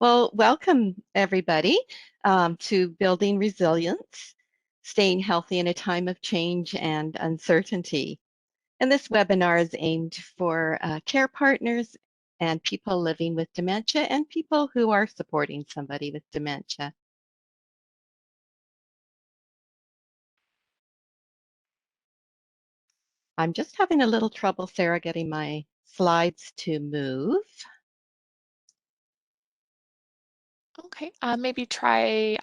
Well, welcome everybody to Building Resilience, Staying Healthy in a Time of Change and Uncertainty. And this webinar is aimed for care partners and people living with dementia and people who are supporting somebody with dementia. I'm just having a little trouble, Sarah, getting my slides to move. Okay, maybe try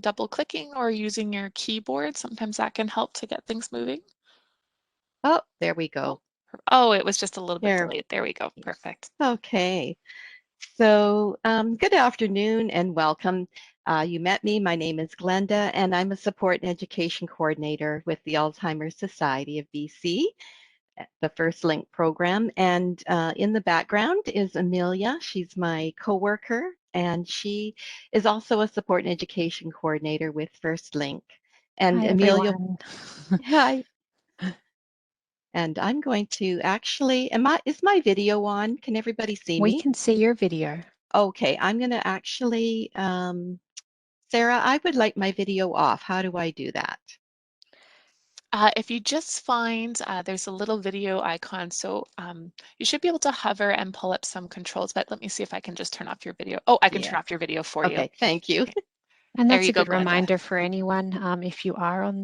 double clicking or using your keyboard. Sometimes that can help to get things moving. Oh, there we go. Oh, it was just a little bit delayed. There we go. Perfect. Okay. So good afternoon and welcome. You met me. My name is Glenda, and I'm a support and education coordinator with the Alzheimer's Society of BC, the First Link program. And in the background is Amelia. She's my coworker, and she is also a support and education coordinator with First Link. And Hi, Amelia, everyone. hi. And I'm going to actually, is my video on? Can everybody see We me? can see your video. Okay, I'm going to actually, Sarah, I would like my video off. How do I do that? If you just find there's a little video icon, so you should be able to hover and pull up some controls, but let me see if I can just turn off your video. Oh, I can turn off your video for you. Okay, thank you. Okay. And There that's you a go, good Glenda. reminder for anyone, if you are on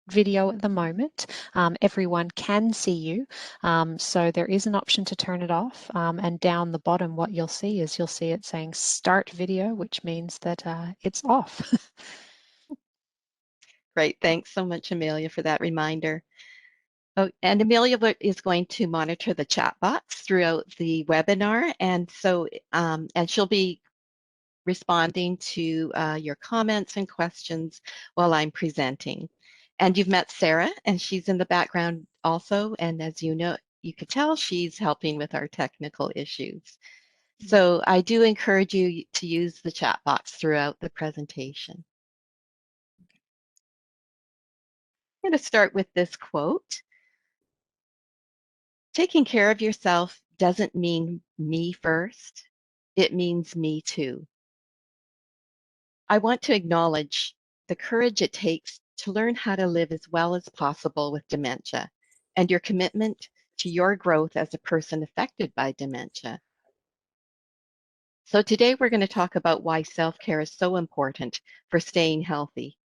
video at the moment, everyone can see you. So there is an option to turn it off. And down the bottom, what you'll see is it saying start video, which means that it's off. Great, thanks so much, Amelia, for that reminder. Oh, and Amelia is going to monitor the chat box throughout the webinar, and so and she'll be responding to your comments and questions while I'm presenting. And you've met Sarah, and she's in the background also. And as you know, you could tell she's helping with our technical issues. So I do encourage you to use the chat box throughout the presentation. I'm going to start with this quote. Taking care of yourself doesn't mean me first. It means me too. I want to acknowledge the courage it takes to learn how to live as well as possible with dementia and your commitment to your growth as a person affected by dementia. So today we're going to talk about why self-care is so important for staying healthy.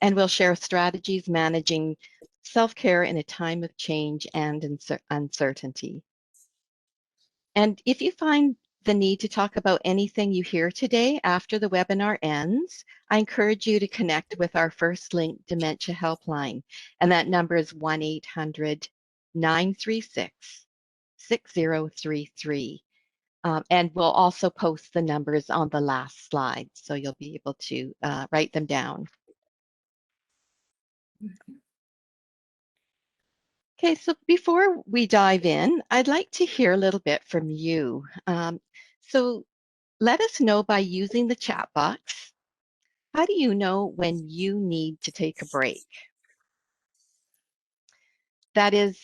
And we'll share strategies managing self-care in a time of change and uncertainty. And if you find the need to talk about anything you hear today after the webinar ends, I encourage you to connect with our First Link Dementia Helpline. And that number is 1-800-936-6033. And we'll also post the numbers on the last slide, so you'll be able to write them down. Okay, so before we dive in, I'd like to hear a little bit from you. So let us know by using the chat box. How do you know when you need to take a break? That is,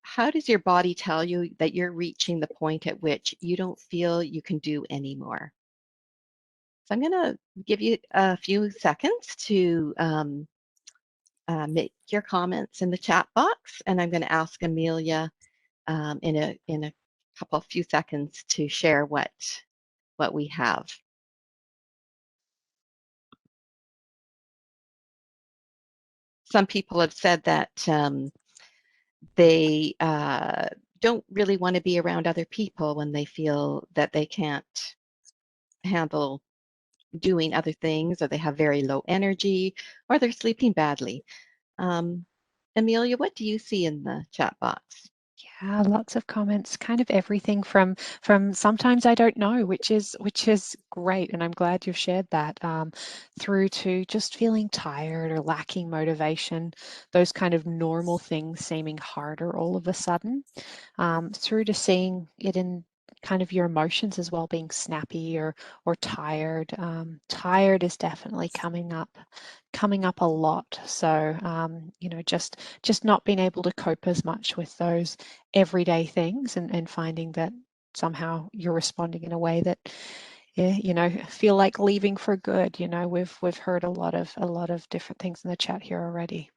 how does your body tell you that you're reaching the point at which you don't feel you can do anymore? So I'm going to give you a few seconds to make your comments in the chat box, and I'm going to ask Amelia in a few seconds to share what we have. Some people have said that they don't really want to be around other people when they feel that they can't handle doing other things, or they have very low energy, or they're sleeping badly. Amelia, what do you see in the chat box? Yeah, lots of comments, kind of everything from sometimes I don't know, which is great, and I'm glad you've shared that, through to just feeling tired or lacking motivation, those kind of normal things seeming harder all of a sudden, through to seeing it in kind of your emotions as well, being snappy or tired. Tired is definitely coming up a lot. So just not being able to cope as much with those everyday things, and finding that somehow you're responding in a way that you know, feel like leaving for good. You know, we've heard a lot of different things in the chat here already.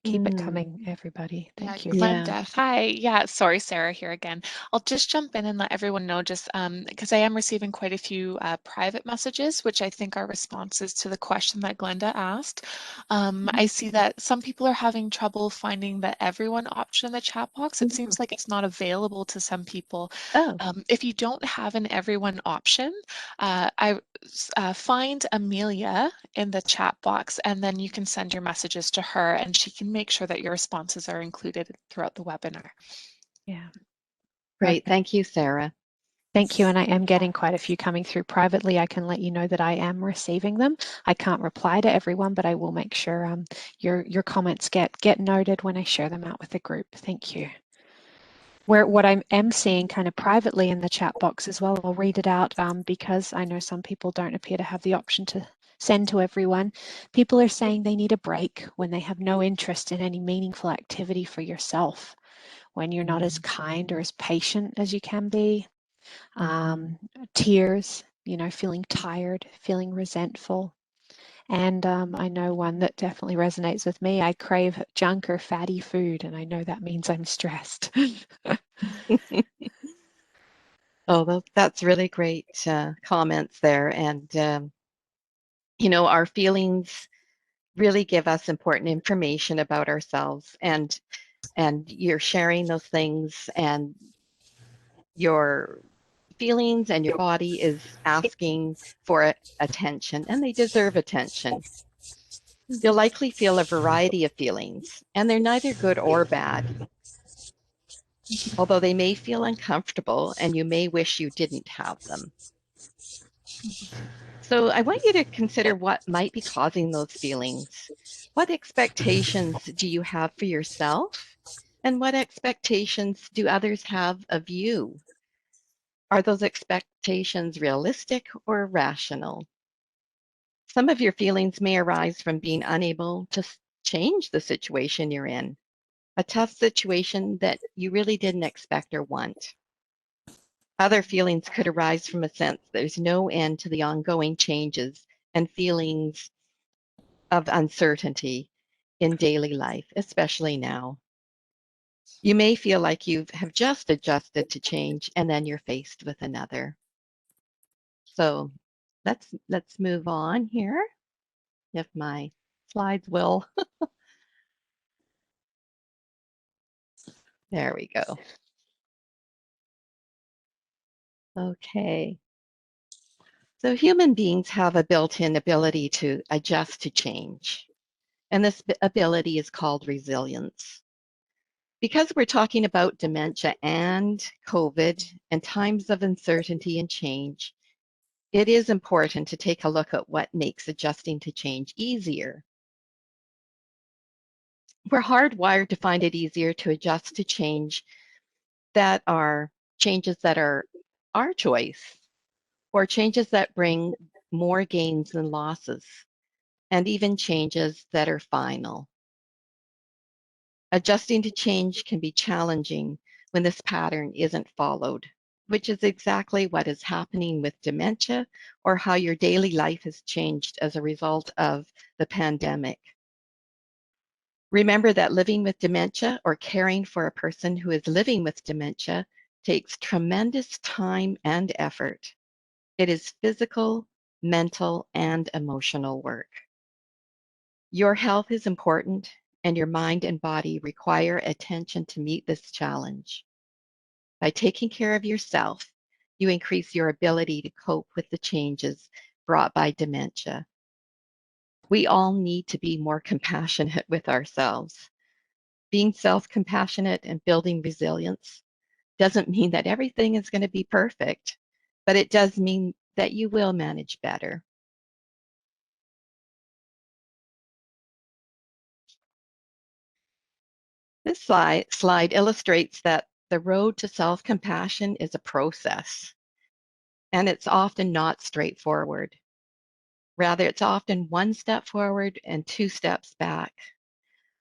Keep it coming, everybody. Thank you. Glenda, hi. Yeah, sorry, Sarah here again. I'll just jump in and let everyone know, just because I am receiving quite a few private messages, which I think are responses to the question that Glenda asked. I see that some people are having trouble finding the everyone option in the chat box. It seems like it's not available to some people. Oh. If you don't have an everyone option, I find Amelia in the chat box, and then you can send your messages to her and she can make sure that your responses are included throughout the webinar. Yeah. Great. Thank you, Sarah. Thank you. And I am getting quite a few coming through privately. I can let you know that I am receiving them. I can't reply to everyone, but I will make sure your comments get noted when I share them out with the group. Thank you. What I am seeing kind of privately in the chat box as well, I'll read it out because I know some people don't appear to have the option to send to everyone. People are saying they need a break when they have no interest in any meaningful activity for yourself, when you're not as kind or as patient as you can be. Tears, you know, feeling tired, feeling resentful. And I know one that definitely resonates with me. I crave junk or fatty food, and I know that means I'm stressed. Oh, that's really great comments there. And, you know, our feelings really give us important information about ourselves. And you're sharing those things, and your feelings and your body is asking for attention, and they deserve attention. You'll likely feel a variety of feelings, and they're neither good or bad, although they may feel uncomfortable and you may wish you didn't have them. So I want you to consider what might be causing those feelings. What expectations do you have for yourself? And what expectations do others have of you? Are those expectations realistic or rational? Some of your feelings may arise from being unable to change the situation you're in, a tough situation that you really didn't expect or want. Other feelings could arise from a sense there's no end to the ongoing changes and feelings of uncertainty in daily life, especially now. You may feel like you have just adjusted to change and then you're faced with another. So let's move on here, if my slides will. There we go. Okay. So human beings have a built-in ability to adjust to change, and this ability is called resilience. Because we're talking about dementia and COVID and times of uncertainty and change, it is important to take a look at what makes adjusting to change easier. We're hardwired to find it easier to adjust to change that are changes that are our choice, or changes that bring more gains than losses, and even changes that are final. Adjusting to change can be challenging when this pattern isn't followed, which is exactly what is happening with dementia or how your daily life has changed as a result of the pandemic. Remember that living with dementia or caring for a person who is living with dementia takes tremendous time and effort. It is physical, mental, and emotional work. Your health is important, and your mind and body require attention to meet this challenge. By taking care of yourself, you increase your ability to cope with the changes brought by dementia. We all need to be more compassionate with ourselves. Being self-compassionate and building resilience doesn't mean that everything is going to be perfect, but it does mean that you will manage better. This slide illustrates that the road to self-compassion is a process, and it's often not straightforward. Rather, it's often one step forward and two steps back.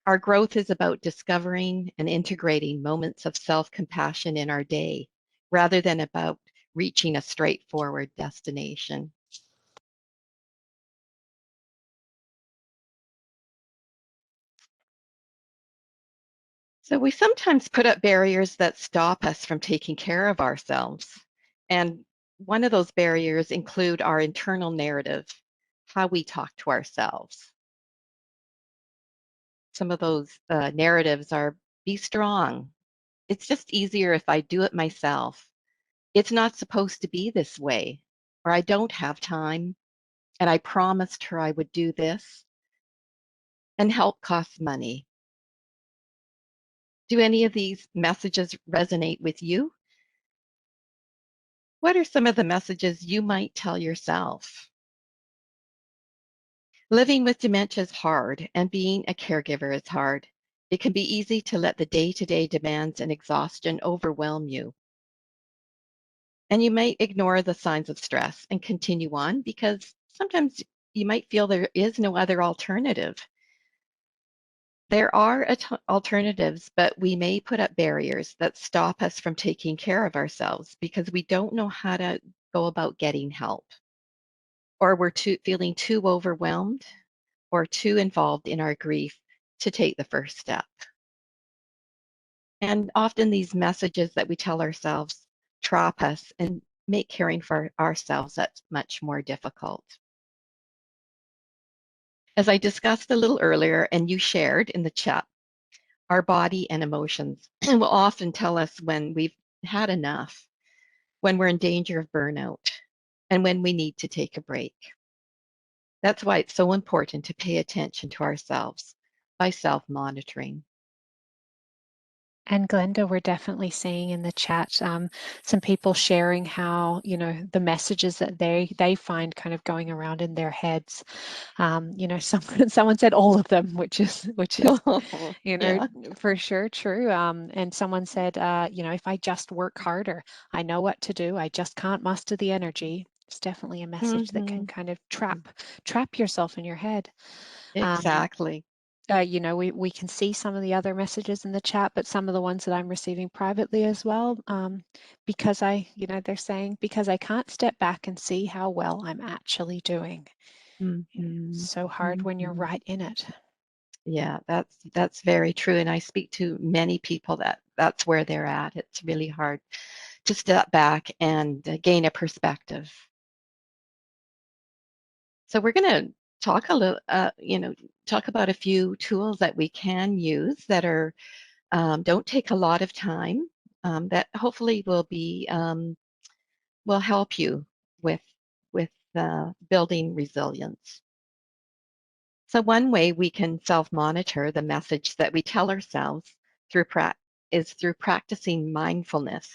Our growth is about discovering and integrating moments of self-compassion in our day, rather than about reaching a straightforward destination. So we sometimes put up barriers that stop us from taking care of ourselves. And one of those barriers include our internal narrative, how we talk to ourselves. Some of those narratives are, be strong. It's just easier if I do it myself. It's not supposed to be this way. Or I don't have time. And I promised her I would do this. And help costs money. Do any of these messages resonate with you? What are some of the messages you might tell yourself? Living with dementia is hard, and being a caregiver is hard. It can be easy to let the day-to-day demands and exhaustion overwhelm you. And you might ignore the signs of stress and continue on because sometimes you might feel there is no other alternative. There are alternatives, but we may put up barriers that stop us from taking care of ourselves because we don't know how to go about getting help, or we're feeling too overwhelmed or too involved in our grief to take the first step. And often these messages that we tell ourselves trap us and make caring for ourselves that much more difficult. As I discussed a little earlier, and you shared in the chat, our body and emotions will often tell us when we've had enough, when we're in danger of burnout, and when we need to take a break. That's why it's so important to pay attention to ourselves by self-monitoring. And Glenda, we're definitely seeing in the chat some people sharing how, you know, the messages that they find kind of going around in their heads. You know, someone said all of them, which is you know, Yeah. for sure true. And someone said, you know, if I just work harder, I know what to do. I just can't muster the energy. It's definitely a message that can kind of trap yourself in your head. Exactly. You know, we can see some of the other messages in the chat, but some of the ones that I'm receiving privately as well, because you know, they're saying, because I can't step back and see how well I'm actually doing. It's so hard when you're right in it. Yeah, that's very true. And I speak to many people that's where they're at. It's really hard to step back and gain a perspective. So we're going to talk a little, you know, talk about a few tools that we can use that are don't take a lot of time, that hopefully will help you with building resilience. So one way we can self-monitor the message that we tell ourselves is through practicing mindfulness.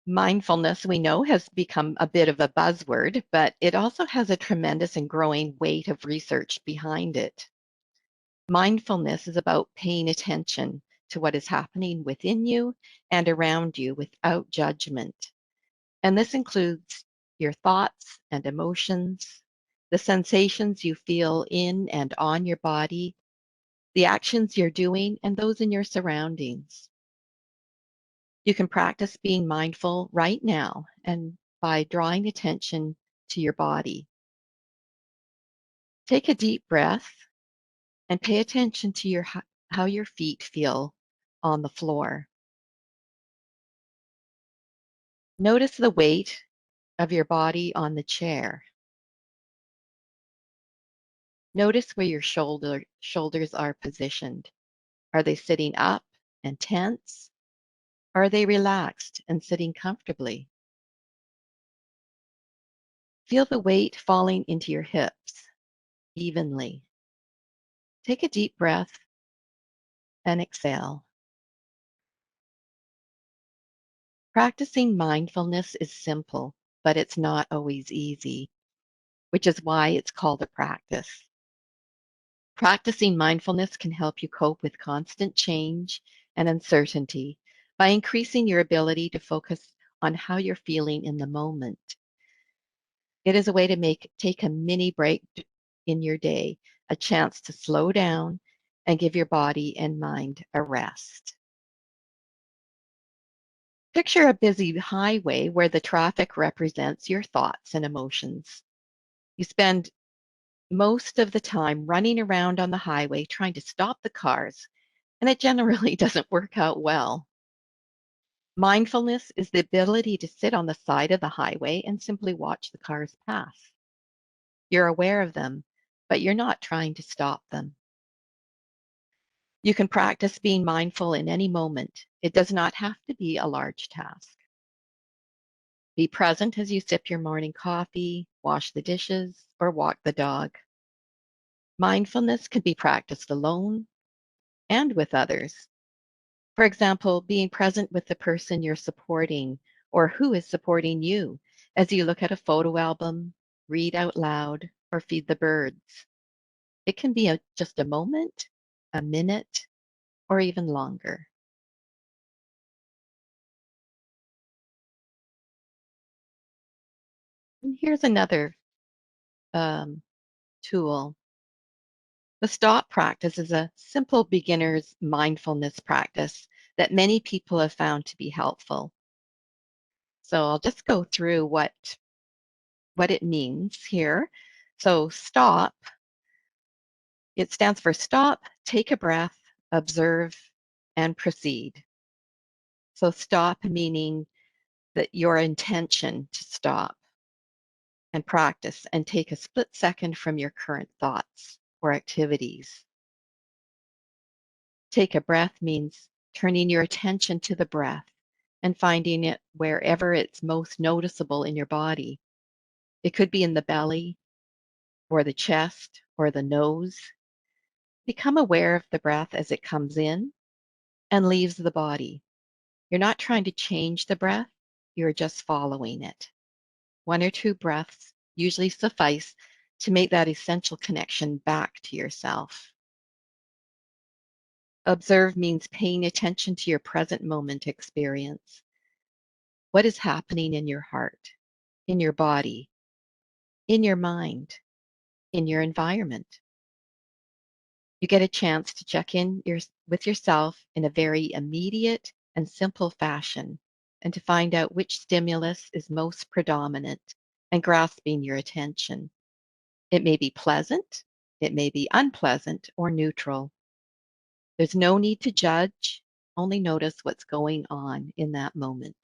Mindfulness, we know, has become a bit of a buzzword, but it also has a tremendous and growing weight of research behind it. Mindfulness is about paying attention to what is happening within you and around you without judgment. And this includes your thoughts and emotions, the sensations you feel in and on your body, the actions you're doing, and those in your surroundings. You can practice being mindful right now and by drawing attention to your body. Take a deep breath and pay attention to how your feet feel on the floor. Notice the weight of your body on the chair. Notice where your shoulders are positioned. Are they sitting up and tense? Or are they relaxed and sitting comfortably? Feel the weight falling into your hips evenly. Take a deep breath and exhale. Practicing mindfulness is simple, but it's not always easy, which is why it's called a practice. Practicing mindfulness can help you cope with constant change and uncertainty by increasing your ability to focus on how you're feeling in the moment. It is a way to take a mini break in your day, a chance to slow down and give your body and mind a rest. Picture a busy highway where the traffic represents your thoughts and emotions. You spend most of the time running around on the highway trying to stop the cars, and it generally doesn't work out well. Mindfulness is the ability to sit on the side of the highway and simply watch the cars pass. You're aware of them, but you're not trying to stop them. You can practice being mindful in any moment. It does not have to be a large task. Be present as you sip your morning coffee, wash the dishes, or walk the dog. Mindfulness can be practiced alone and with others. For example, being present with the person you're supporting or who is supporting you as you look at a photo album, read out loud, or feed the birds. It can be just a moment, a minute, or even longer. And here's another tool. The STOP practice is a simple beginner's mindfulness practice that many people have found to be helpful. So I'll just go through what it means here. So STOP, it stands for stop, take a breath, observe, and proceed. So stop meaning that your intention to stop and practice and take a split second from your current thoughts or activities. Take a breath means turning your attention to the breath and finding it wherever it's most noticeable in your body. It could be in the belly or the chest or the nose. Become aware of the breath as it comes in and leaves the body. You're not trying to change the breath, you're just following it. 1 or 2 breaths usually suffice to make that essential connection back to yourself. Observe means paying attention to your present moment experience. What is happening in your heart, in your body, in your mind, in your environment? You get a chance to check in with yourself in a very immediate and simple fashion and to find out which stimulus is most predominant and grasping your attention. It may be pleasant, it may be unpleasant or neutral. There's no need to judge, only notice what's going on in that moment.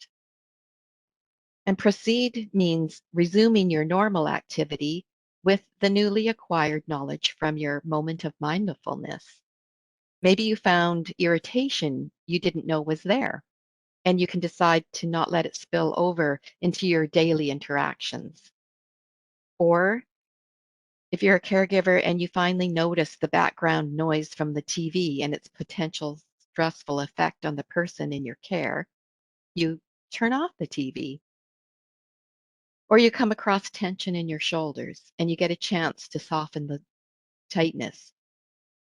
And proceed means resuming your normal activity with the newly acquired knowledge from your moment of mindfulness. Maybe you found irritation you didn't know was there, and you can decide to not let it spill over into your daily interactions. Or if you're a caregiver and you finally notice the background noise from the TV and its potential stressful effect on the person in your care, you turn off the TV. Or you come across tension in your shoulders and you get a chance to soften the tightness.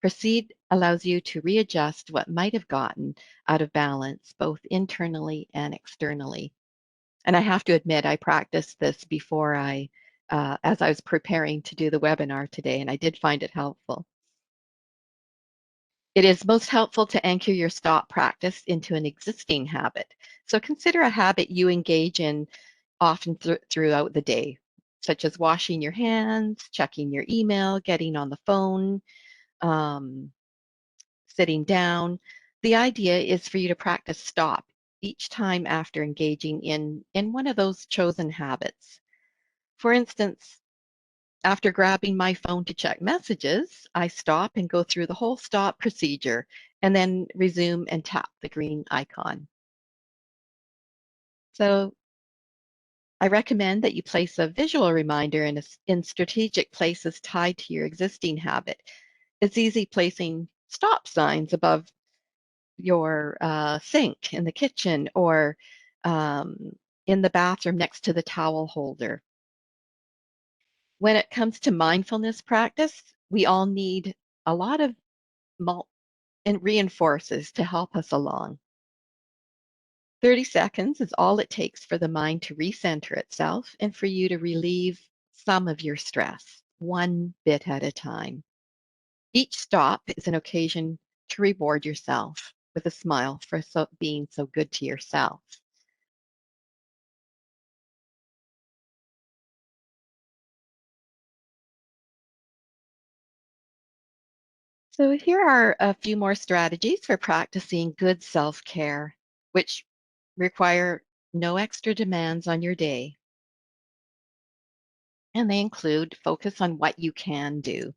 Proceed allows you to readjust what might have gotten out of balance, both internally and externally. And I have to admit, I practiced this before as I was preparing to do the webinar today, and I did find it helpful. It is most helpful to anchor your stop practice into an existing habit. So consider a habit you engage in often throughout the day, such as washing your hands, checking your email, getting on the phone, um, sitting down. The idea is for you to practice stop each time after engaging in one of those chosen habits. For instance, after grabbing my phone to check messages, I stop and go through the whole stop procedure and then resume and tap the green icon. So I recommend that you place a visual reminder in strategic places tied to your existing habit. It's easy placing stop signs above your sink in the kitchen or in the bathroom next to the towel holder. When it comes to mindfulness practice, we all need a lot of and reinforces to help us along. 30 seconds is all it takes for the mind to recenter itself and for you to relieve some of your stress, one bit at a time. Each stop is an occasion to reward yourself with a smile for being so good to yourself. So here are a few more strategies for practicing good self-care, which require no extra demands on your day. And they include focus on what you can do.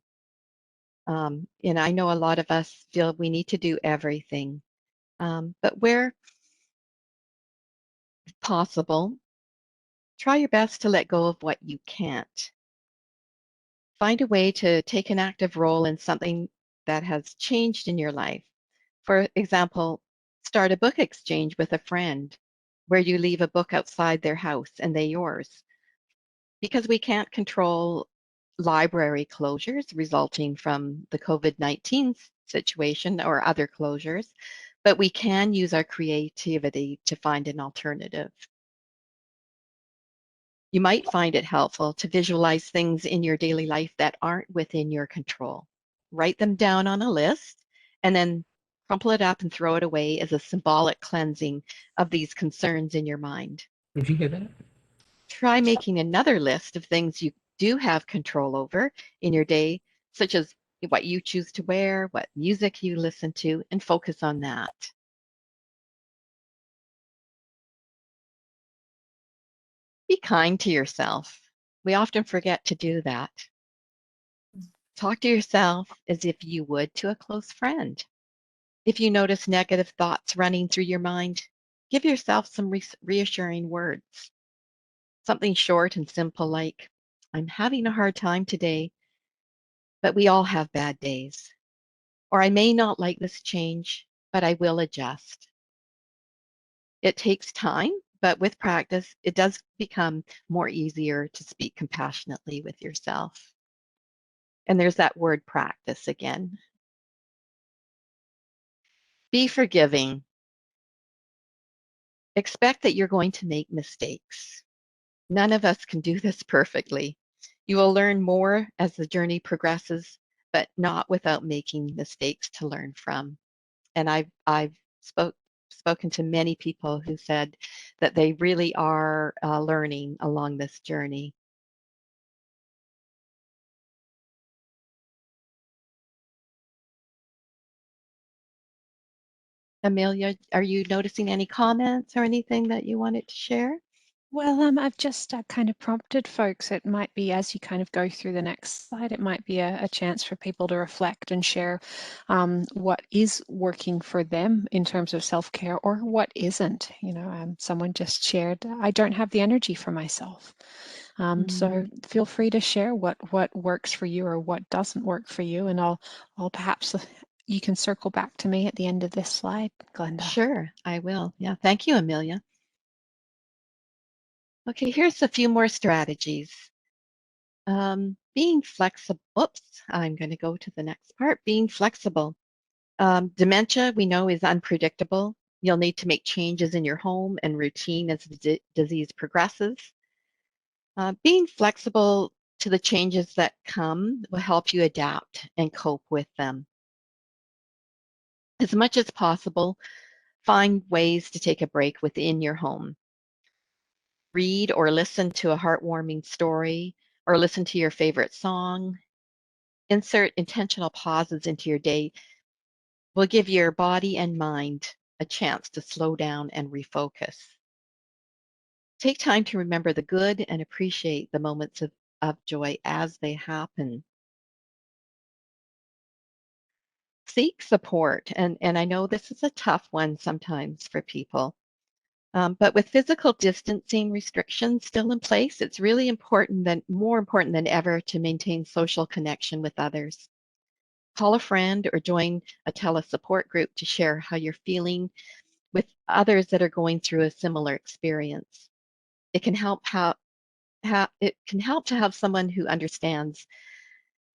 And I know a lot of us feel we need to do everything, but where possible, try your best to let go of what you can't. Find a way to take an active role in something that has changed in your life. For example, start a book exchange with a friend where you leave a book outside their house and they yours. Because we can't control library closures resulting from the COVID-19 situation or other closures, but we can use our creativity to find an alternative. You might find it helpful to visualize things in your daily life that aren't within your control. Write them down on a list and then crumple it up and throw it away as a symbolic cleansing of these concerns in your mind. Did you hear that? Try making another list of things you do have control over in your day, such as what you choose to wear, what music you listen to, and focus on that. Be kind to yourself. We often forget to do that. Talk to yourself as if you would to a close friend. If you notice negative thoughts running through your mind, give yourself some reassuring words. Something short and simple like, I'm having a hard time today, but we all have bad days. Or I may not like this change, but I will adjust. It takes time, but with practice, it does become more easier to speak compassionately with yourself. And there's that word practice again. Be forgiving. Expect that you're going to make mistakes. None of us can do this perfectly. You will learn more as the journey progresses, but not without making mistakes to learn from. And I've spoken to many people who said that they really are learning along this journey. Amelia, are you noticing any comments or anything that you wanted to share? Well, I've just kind of prompted folks. It might be as you kind of go through the next slide, it might be a chance for people to reflect and share what is working for them in terms of self-care or what isn't. You know, someone just shared, I don't have the energy for myself. So feel free to share what works for you or what doesn't work for you, and I'll perhaps you can circle back to me at the end of this slide, Glenda. Sure, I will. Yeah, thank you, Amelia. Okay, here's a few more strategies. Being flexible. Oops, I'm going to go to the next part. Being flexible. Dementia, we know, is unpredictable. You'll need to make changes in your home and routine as the disease progresses. Being flexible to the changes that come will help you adapt and cope with them. As much as possible, find ways to take a break within your home. Read or listen to a heartwarming story, or listen to your favorite song. Insert intentional pauses into your day will give your body and mind a chance to slow down and refocus. Take time to remember the good and appreciate the moments of joy as they happen. Seek support, and I know this is a tough one sometimes for people, but with physical distancing restrictions still in place, it's really more important than ever to maintain social connection with others. Call a friend or join a tele-support group to share how you're feeling with others that are going through a similar experience. It can help to have someone who understands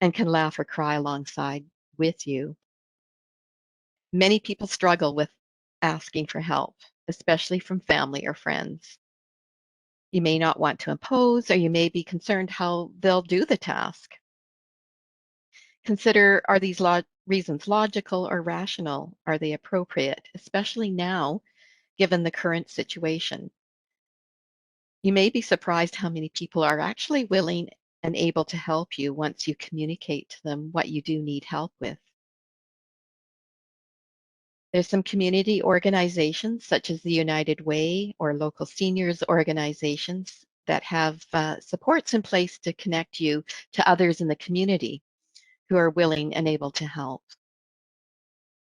and can laugh or cry alongside with you. Many people struggle with asking for help, especially from family or friends. You may not want to impose, or you may be concerned how they'll do the task. Consider, are these reasons logical or rational? Are they appropriate, especially now, given the current situation? You may be surprised how many people are actually willing and able to help you once you communicate to them what you do need help with. There's some community organizations such as the United Way or local seniors organizations that have supports in place to connect you to others in the community who are willing and able to help.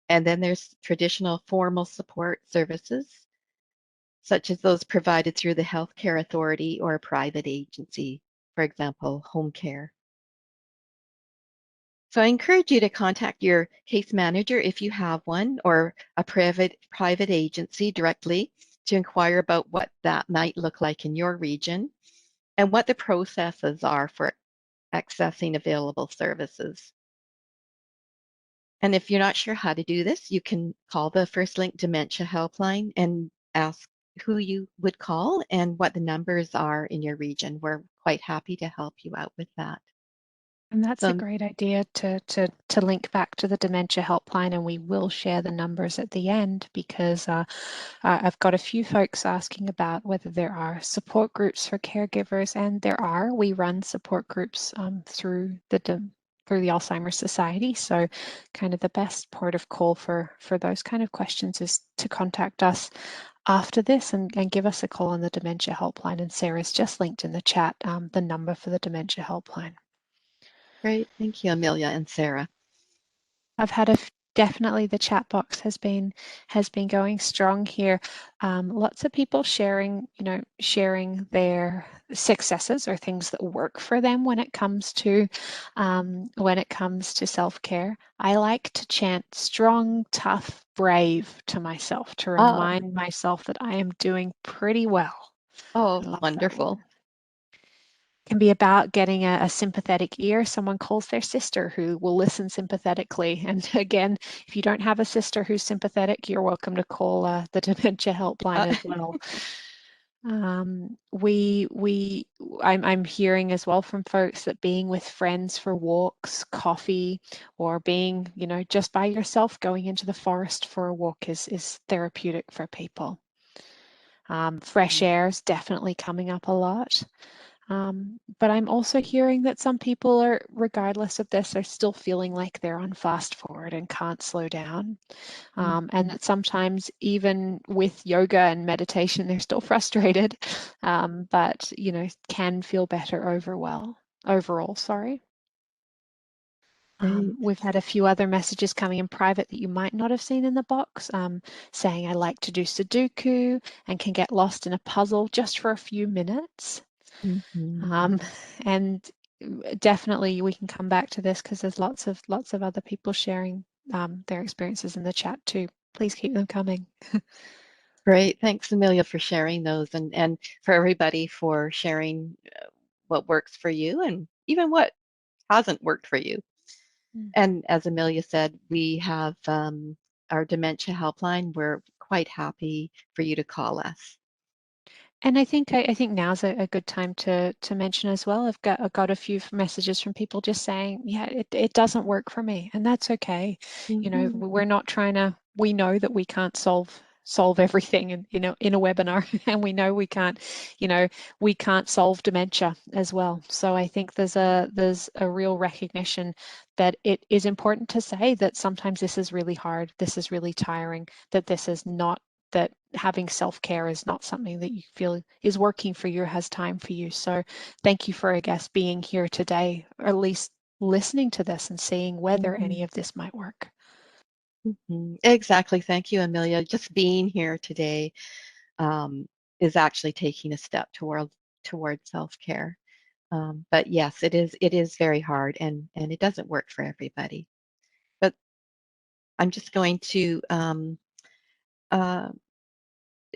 And then there's traditional formal support services, such as those provided through the healthcare authority or a private agency, for example, home care. So I encourage you to contact your case manager if you have one, or a private agency directly to inquire about what that might look like in your region and what the processes are for accessing available services. And if you're not sure how to do this, you can call the First Link Dementia Helpline and ask who you would call and what the numbers are in your region. We're quite happy to help you out with that. And that's a So, great idea to link back to the dementia helpline, and we will share the numbers at the end, because I've got a few folks asking about whether there are support groups for caregivers, and there are. We run support groups through the Alzheimer's Society. So kind of the best port of call for those kind of questions is to contact us after this and give us a call on the dementia helpline. And Sarah's just linked in the chat the number for the dementia helpline. great. Thank you, Amelia and Sarah. I've had definitely the chat box has been going strong here. Lots of people sharing their successes or things that work for them when it comes to self-care. I like to chant strong, tough, brave to myself to remind myself that I am doing pretty well. Oh, I love wonderful. that. Can be about getting a sympathetic ear. Someone calls their sister who will listen sympathetically. And again, if you don't have a sister who's sympathetic, you're welcome to call the dementia helpline as well. I'm hearing as well from folks that being with friends for walks, coffee, or being, just by yourself, going into the forest for a walk is therapeutic for people. Fresh air is definitely coming up a lot. But I'm also hearing that some people are, regardless of this, are still feeling like they're on fast forward and can't slow down. And that sometimes even with yoga and meditation, they're still frustrated, but, can feel better overall, sorry. We've had a few other messages coming in private that you might not have seen in the box, saying I like to do Sudoku and can get lost in a puzzle just for a few minutes. And definitely we can come back to this because there's lots of other people sharing their experiences in the chat too. Please keep them coming. Great. Thanks, Amelia, for sharing those, and for everybody for sharing what works for you and even what hasn't worked for you. And as Amelia said, we have our dementia helpline. We're quite happy for you to call us. And I think now's a good time to mention as well. I've got a few messages from people just saying, yeah, it doesn't work for me, and that's okay. We're not trying to. We know that we can't solve everything in a webinar, and we know we can't solve dementia as well. So I think there's a real recognition that it is important to say that sometimes this is really hard, this is really tiring, that this is not, that having self-care is not something that you feel is working for you or has time for you. So thank you for, I guess, being here today, or at least listening to this and seeing whether any of this might work. Exactly. Thank you, Amelia. Just being here today is actually taking a step towards self-care. But yes, it is very hard, and it doesn't work for everybody. But I'm just going to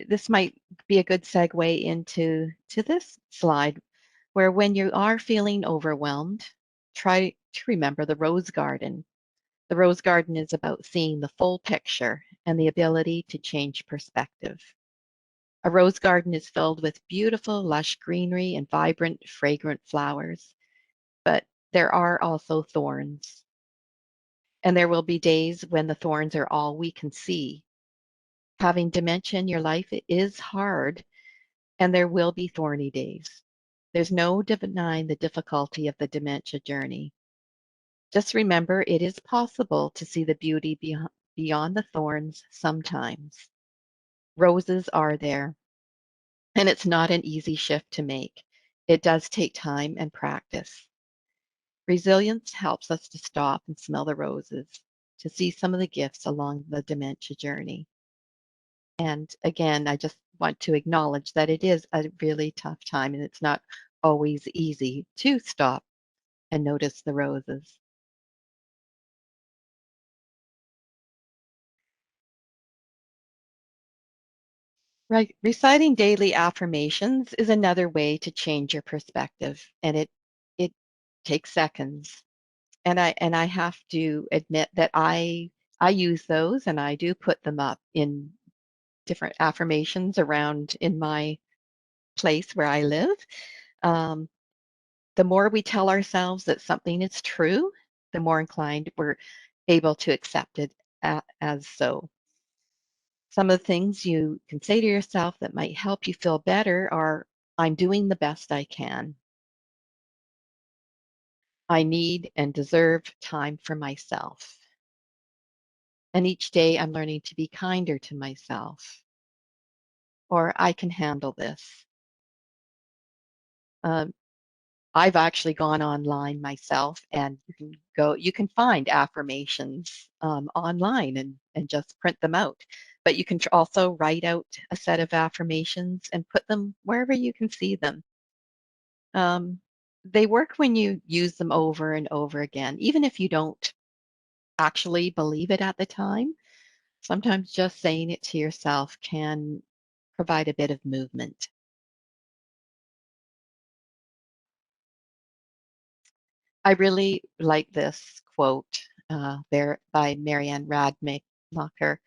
this might be a good segue into this slide, where when you are feeling overwhelmed, try to remember the rose garden. The rose garden is about seeing the full picture and the ability to change perspective. A rose garden is filled with beautiful, lush greenery and vibrant, fragrant flowers, but there are also thorns. And there will be days when the thorns are all we can see. Having dementia in your life is hard, and there will be thorny days. There's no denying the difficulty of the dementia journey. Just remember, it is possible to see the beauty beyond the thorns sometimes. Roses are there, and it's not an easy shift to make. It does take time and practice. Resilience helps us to stop and smell the roses, to see some of the gifts along the dementia journey. And again, I just want to acknowledge that it is a really tough time and it's not always easy to stop and notice the roses. Right. Reciting daily affirmations is another way to change your perspective, and it takes seconds. And I have to admit that I use those and I do put them up in different affirmations around in my place where I live. Um, the more we tell ourselves that something is true, the more inclined we're able to accept it as so. Some of the things you can say to yourself that might help you feel better are, I'm doing the best I can. I need and deserve time for myself. And each day I'm learning to be kinder to myself. Or I can handle this. Um, I've actually gone online myself, and you can find affirmations online and just print them out. But you can also write out a set of affirmations and put them wherever you can see them. They work when you use them over and over again, even if you don't actually believe it at the time. Sometimes just saying it to yourself can provide a bit of movement. I really like this quote there by Marianne Radmacher.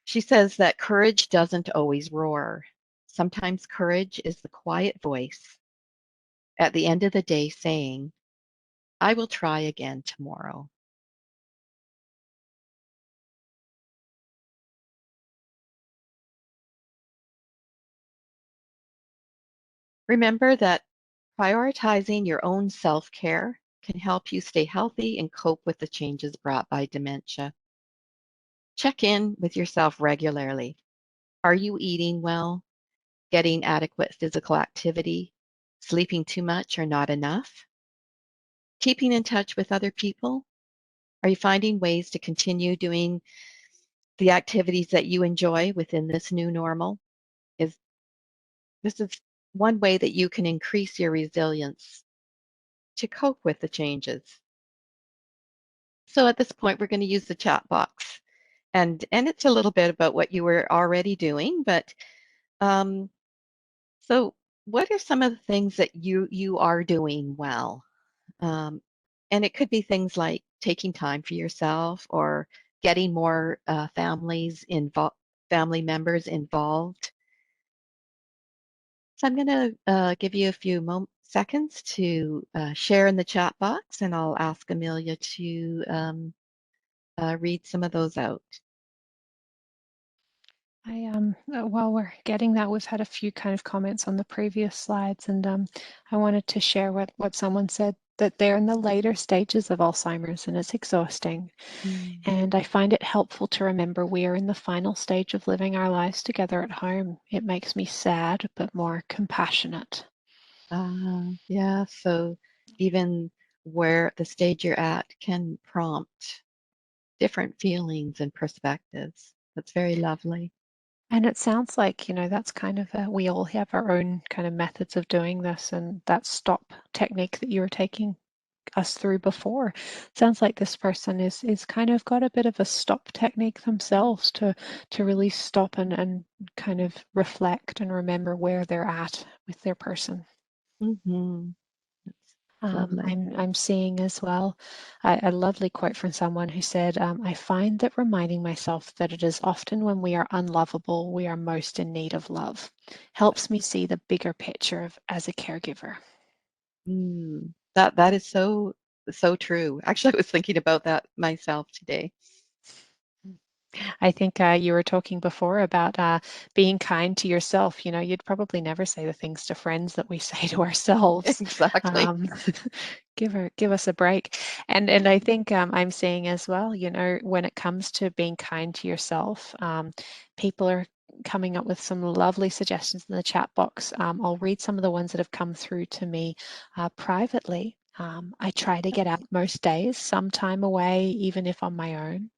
She says that courage doesn't always roar. Sometimes courage is the quiet voice at the end of the day saying, I will try again tomorrow. Remember that prioritizing your own self-care can help you stay healthy and cope with the changes brought by dementia. Check in with yourself regularly. Are you eating well, getting adequate physical activity, sleeping too much or not enough? Keeping in touch with other people? Are you finding ways to continue doing the activities that you enjoy within this new normal? This is one way that you can increase your resilience to cope with the changes. So at this point, we're going to use the chat box. And it's a little bit about what you were already doing, but um, so what are some of the things that you are doing well? Um, and it could be things like taking time for yourself or getting more family members involved. So I'm going to give you a few seconds to share in the chat box, and I'll ask Amelia to read some of those out. While we're getting that, we've had a few kind of comments on the previous slides, and I wanted to share what someone said, that they're in the later stages of Alzheimer's and it's exhausting. And I find it helpful to remember we are in the final stage of living our lives together at home. It makes me sad, but more compassionate. Yeah, so even where the stage you're at can prompt different feelings and perspectives. That's very lovely. And it sounds like, that's kind of we all have our own kind of methods of doing this, and that stop technique that you were taking us through before. Sounds like this person is kind of got a bit of a stop technique themselves to really stop and kind of reflect and remember where they're at with their person. Mm-hmm. That's lovely. I'm seeing as well a lovely quote from someone who said, I find that reminding myself that it is often when we are unlovable we are most in need of love helps me see the bigger picture as a caregiver. That is so true. Actually, I was thinking about that myself today. I think you were talking before about being kind to yourself. You know, you'd probably never say the things to friends that we say to ourselves. Exactly. Give us a break. And I think I'm seeing as well, you know, when it comes to being kind to yourself, people are coming up with some lovely suggestions in the chat box. I'll read some of the ones that have come through to me privately. I try to get out most days, some time away, even if on my own.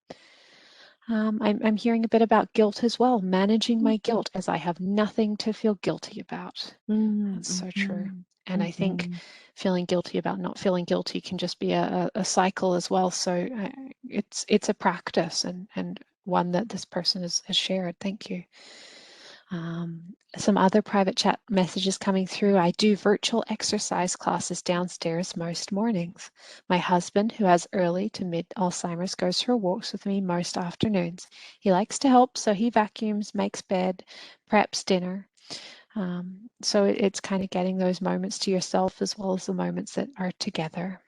I'm hearing a bit about guilt as well, managing my guilt as I have nothing to feel guilty about. That's so true. And I think feeling guilty about not feeling guilty can just be a cycle as well. So it's a practice and one that this person has shared. Thank you. Some other private chat messages coming through. I do virtual exercise classes downstairs most mornings. My husband, who has early to mid Alzheimer's, goes for walks with me most afternoons. He likes to help, so he vacuums, makes bed, preps dinner. So it's kind of getting those moments to yourself as well as the moments that are together.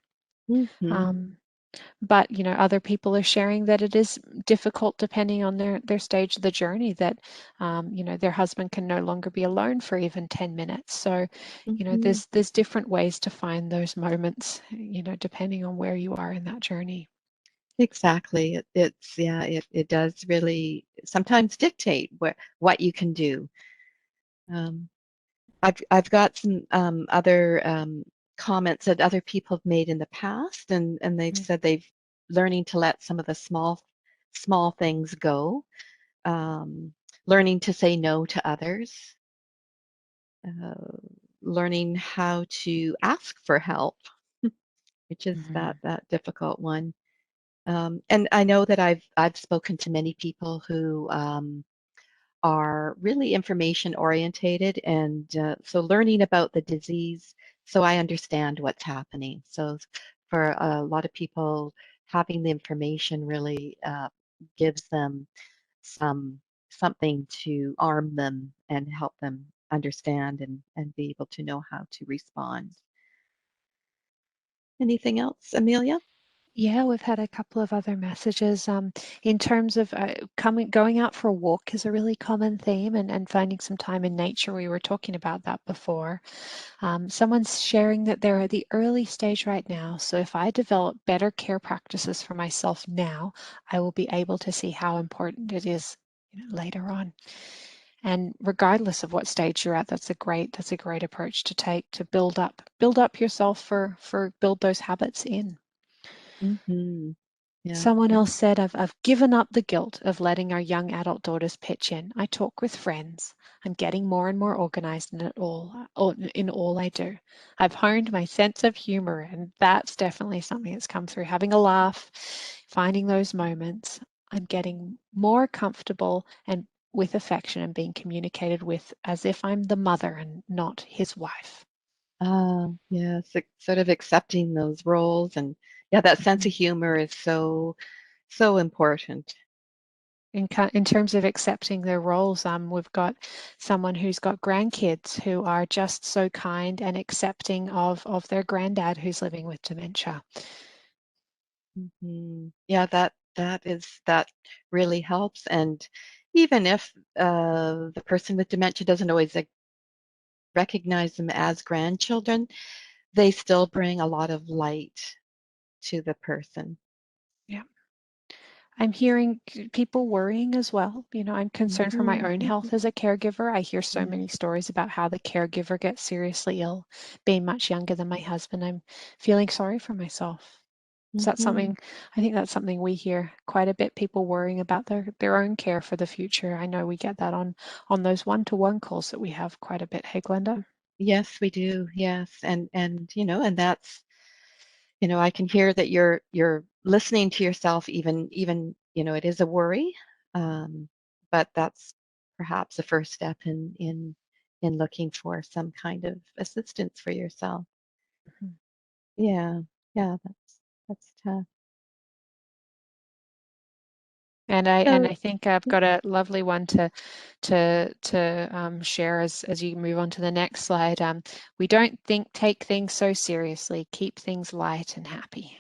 But you know, other people are sharing that it is difficult depending on their stage of the journey, that you know, their husband can no longer be alone for even 10 minutes. So you know, there's different ways to find those moments, you know, depending on where you are in that journey. Exactly. It does really sometimes dictate what you can do. I've got some other comments that other people have made in the past, and they've said they've learning to let some of the small things go, learning to say no to others, learning how to ask for help, which is that difficult one. And I know that I've spoken to many people who are really information orientated, and so learning about the disease, so I understand what's happening. So for a lot of people, having the information really gives them something to arm them and help them understand and be able to know how to respond. Anything else, Amelia? Yeah, we've had a couple of other messages. In terms of going out for a walk is a really common theme, and finding some time in nature. We were talking about that before. Someone's sharing that they're at the early stage right now. So if I develop better care practices for myself now, I will be able to see how important it is, you know, later on. And regardless of what stage you're at, that's a great approach to take to build up yourself build those habits in. Yeah. Someone else said, I've given up the guilt of letting our young adult daughters pitch in. I talk with friends. I'm getting more and more organized in all I do. I've honed my sense of humor, and that's definitely something that's come through. Having a laugh, finding those moments. I'm getting more comfortable and with affection and being communicated with as if I'm the mother and not his wife. Yes, sort of accepting those roles, and yeah, that sense of humor is so important. In terms of accepting their roles, we've got someone who's got grandkids who are just so kind and accepting of their granddad who's living with dementia. Yeah, that really helps. And even if the person with dementia doesn't always recognize them as grandchildren, they still bring a lot of light to the person. Yeah. I'm hearing people worrying as well. You know, I'm concerned for my own health as a caregiver. I hear so many stories about how the caregiver gets seriously ill, being much younger than my husband. I'm feeling sorry for myself. So that's something, I think that's something we hear quite a bit, people worrying about their own care for the future. I know we get that on those one-to-one calls that we have quite a bit. Hey, Glenda? Yes, we do. Yes. And you know, and that's, you know, I can hear that you're listening to yourself, even, you know, it is a worry. But that's perhaps the first step in looking for some kind of assistance for yourself. Yeah. Yeah, that's tough. And So, I think I've got a lovely one to share as you move on to the next slide. We don't take things so seriously. Keep things light and happy.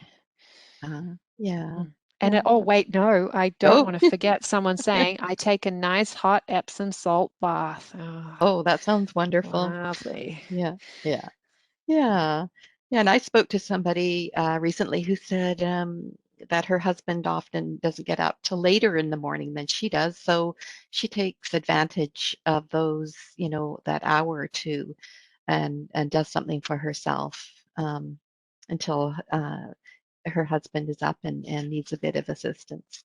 yeah. And Yeah. oh, wait, no, I don't want to forget someone saying, I take a nice hot Epsom salt bath. Oh, that sounds wonderful. Lovely. Yeah, yeah, yeah. Yeah, and I spoke to somebody recently who said that her husband often doesn't get up till later in the morning than she does, so she takes advantage of those, that hour or two, and does something for herself until her husband is up and needs a bit of assistance.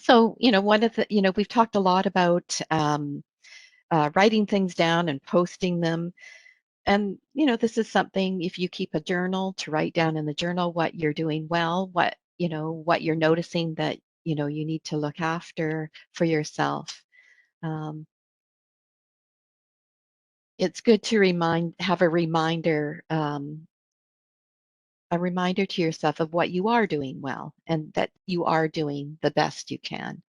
So, one of the, we've talked a lot about writing things down and posting them. And, this is something, if you keep a journal, to write down in the journal what you're doing well, what you're noticing that, you need to look after for yourself. It's good to have a reminder to yourself of what you are doing well and that you are doing the best you can.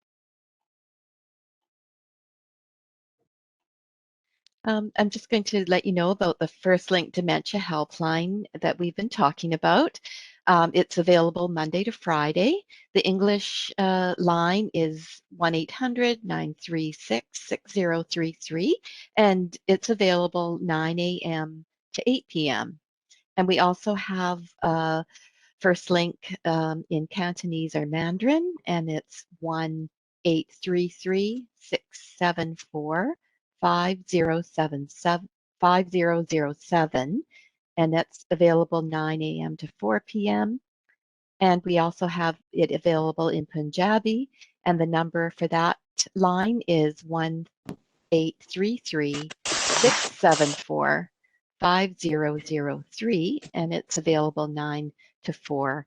I'm just going to let you know about the First Link Dementia Helpline that we've been talking about. It's available Monday to Friday. The English line is 1-800-936-6033, and it's available 9 a.m. to 8 p.m. And we also have First Link in Cantonese or Mandarin, and it's 1-833-674-5007, and that's available 9 a.m. to 4 p.m. And we also have it available in Punjabi, and the number for that line is 1-833-674-5003, and it's available 9 to 4